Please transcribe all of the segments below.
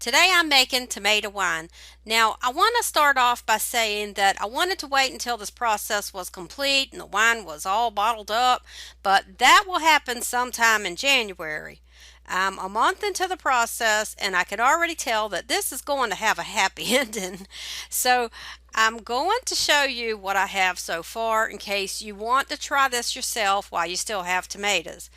Today I'm making tomato wine. Now I want to start off by saying that I wanted to wait until this process was complete and the wine was all bottled up, but that will happen sometime in January. I'm a month into the process and I can already tell that this is going to have a happy ending. So I'm going to show you what I have so far in case you want to try this yourself while you still have tomatoes.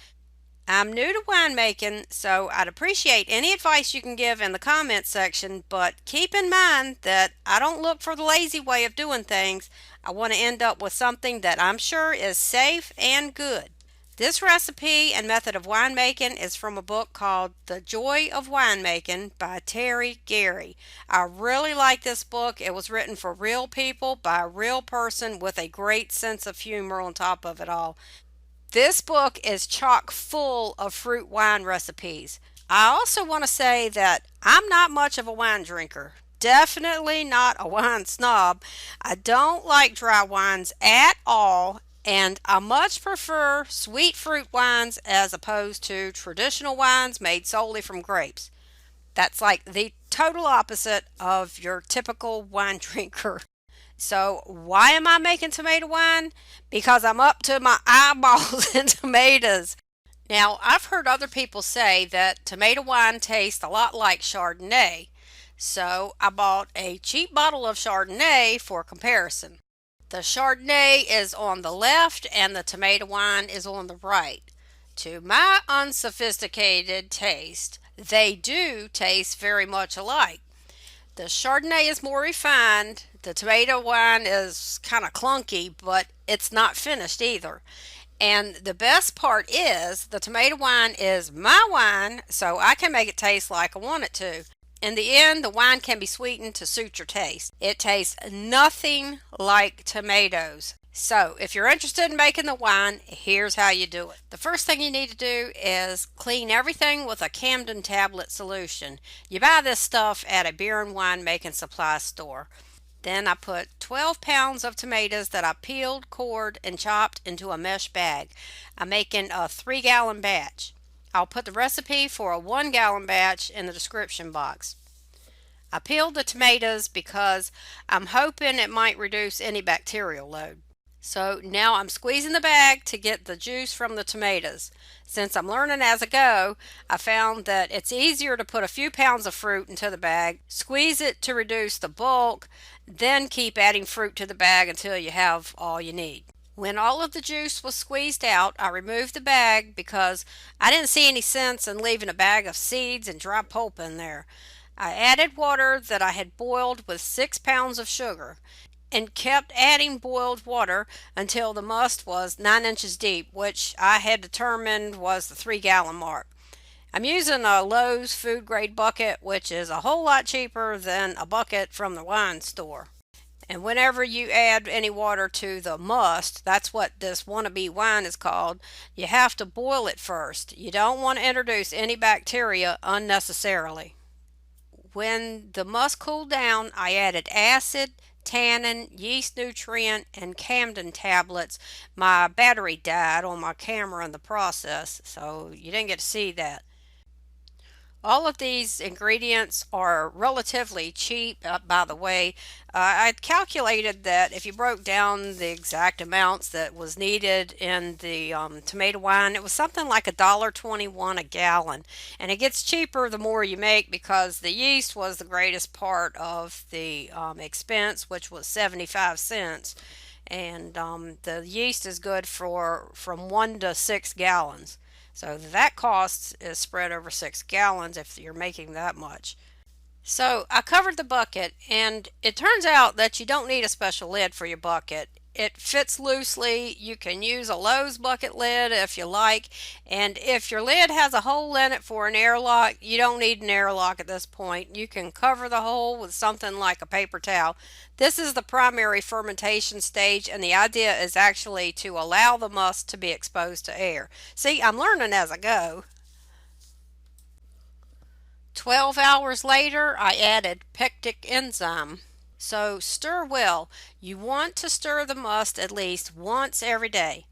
I'm new to winemaking, so I'd appreciate any advice you can give in the comments section, but keep in mind that I don't look for the lazy way of doing things. I want to end up with something that I'm sure is safe and good. This recipe and method of winemaking is from a book called The Joy of Winemaking by Terry Gary. I really like this book. It was written for real people by a real person with a great sense of humor on top of it all. This book is chock full of fruit wine recipes. I also want to say that I'm not much of a wine drinker. Definitely not a wine snob. I don't like dry wines at all, and I much prefer sweet fruit wines as opposed to traditional wines made solely from grapes. That's like the total opposite of your typical wine drinker. So why am I making tomato wine? Because I'm up to my eyeballs in tomatoes. Now, I've heard other people say that tomato wine tastes a lot like Chardonnay. So I bought a cheap bottle of Chardonnay for comparison. The Chardonnay is on the left and the tomato wine is on the right. To my unsophisticated taste, they do taste very much alike. The Chardonnay is more refined. The tomato wine is kind of clunky, but it's not finished either. And the best part is the tomato wine is my wine, so I can make it taste like I want it to. In the end, the wine can be sweetened to suit your taste. It tastes nothing like tomatoes. So, if you're interested in making the wine, here's how you do it. The first thing you need to do is clean everything with a Campden tablet solution. You buy this stuff at a beer and wine making supply store. Then I put 12 pounds of tomatoes that I peeled, cored, and chopped into a mesh bag. I'm making a 3-gallon batch. I'll put the recipe for a 1-gallon batch in the description box. I peeled the tomatoes because I'm hoping it might reduce any bacterial load. So now I'm squeezing the bag to get the juice from the tomatoes. Since I'm learning as I go, I found that it's easier to put a few pounds of fruit into the bag, squeeze it to reduce the bulk, then keep adding fruit to the bag until you have all you need. When all of the juice was squeezed out, I removed the bag because I didn't see any sense in leaving a bag of seeds and dry pulp in there. I added water that I had boiled with 6 pounds of sugar and kept adding boiled water until the must was 9 inches deep, which I had determined was the 3-gallon mark. I'm using a Lowe's food grade bucket, which is a whole lot cheaper than a bucket from the wine store. And whenever you add any water to the must, that's what this wannabe wine is called, you have to boil it first. You don't want to introduce any bacteria unnecessarily. When the must cooled down, I added acid, tannin, yeast nutrient, and Campden tablets. My battery died on my camera in the process, so you didn't get to see that. All of these ingredients are relatively cheap, by the way. I calculated that if you broke down the exact amounts that was needed in the tomato wine, it was something like $1.21 a gallon. And it gets cheaper the more you make because the yeast was the greatest part of the expense, which was 75 cents. And the yeast is good for from 1 to 6 gallons. So that cost is spread over 6 gallons if you're making that much. So I covered the bucket, and it turns out that you don't need a special lid for your bucket. It fits loosely. You can use a Lowe's bucket lid if you like, and if your lid has a hole in it for an airlock, you don't need an airlock at this point. You can cover the hole with something like a paper towel. This is the primary fermentation stage, and the idea is actually to allow the must to be exposed to air. See, I'm learning as I go. 12 hours later, I added pectic enzyme. So stir well. You want to stir the must at least once every day.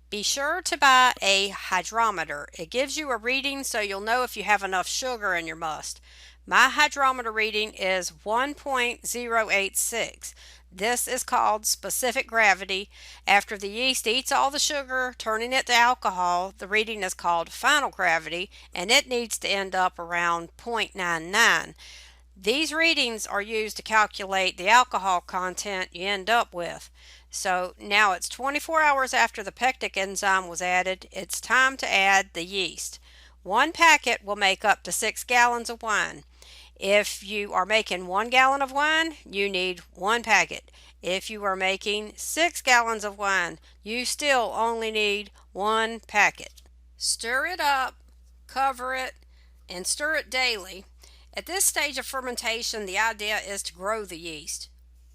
Be sure to buy a hydrometer. It gives you a reading so you'll know if you have enough sugar in your must. My hydrometer reading is 1.086. This is called specific gravity. After the yeast eats all the sugar, turning it to alcohol, the reading is called final gravity, and it needs to end up around 0.99. These readings are used to calculate the alcohol content you end up with. So now it's 24 hours after the pectic enzyme was added. It's time to add the yeast. One packet will make up to 6 gallons of wine. If you are making 1 gallon of wine, you need one packet. If you are making 6 gallons of wine, you still only need one packet. Stir it up, cover it, and stir it daily. At this stage of fermentation, the idea is to grow the yeast.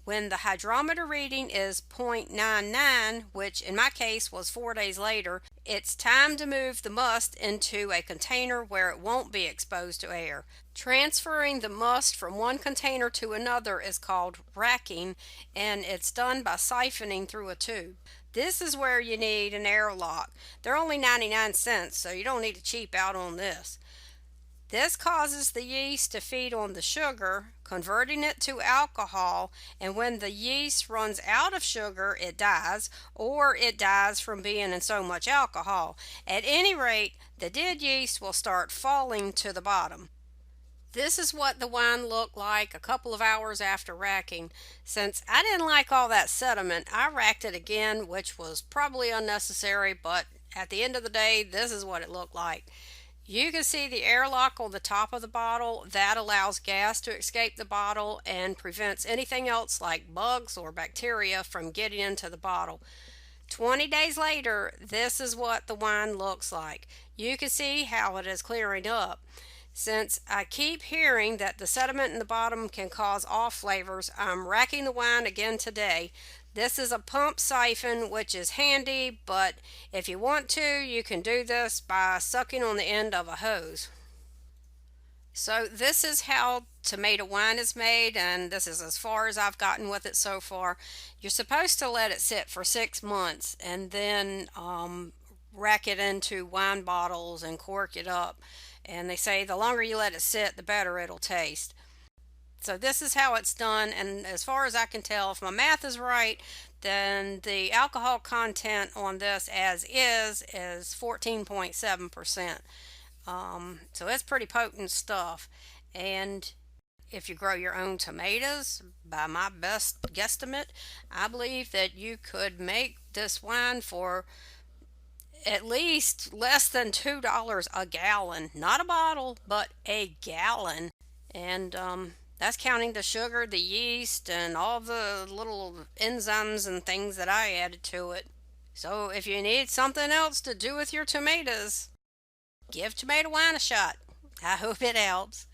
When the hydrometer reading is 0.99, which in my case was 4 days later, it's time to move the must into a container where it won't be exposed to air. Transferring the must from one container to another is called racking, and it's done by siphoning through a tube. This is where you need an airlock. They're only 99 cents, so you don't need to cheap out on this. This causes the yeast to feed on the sugar, converting it to alcohol, and when the yeast runs out of sugar, it dies, or it dies from being in so much alcohol. At any rate, the dead yeast will start falling to the bottom. This is what the wine looked like a couple of hours after racking. Since I didn't like all that sediment, I racked it again, which was probably unnecessary, but at the end of the day, this is what it looked like. You can see the airlock on the top of the bottle. That allows gas to escape the bottle and prevents anything else like bugs or bacteria from getting into the bottle. 20 days later, this is what the wine looks like. You can see how it is clearing up. Since I keep hearing that the sediment in the bottom can cause off flavors, I'm racking the wine again today. This is a pump siphon, which is handy, but if you want to, you can do this by sucking on the end of a hose. So this is how tomato wine is made, and this is as far as I've gotten with it so far. You're supposed to let it sit for 6 months and then rack it into wine bottles and cork it up. And they say the longer you let it sit, the better it'll taste. So this is how it's done, and as far as I can tell, if my math is right, then the alcohol content on this as is 14.7%. So it's pretty potent stuff. And if you grow your own tomatoes, by my best guesstimate, I believe that you could make this wine for at least less than $2 a gallon. Not a bottle, but a gallon. And that's counting the sugar, the yeast, and all the little enzymes and things that I added to it. So if you need something else to do with your tomatoes, give tomato wine a shot. I hope it helps.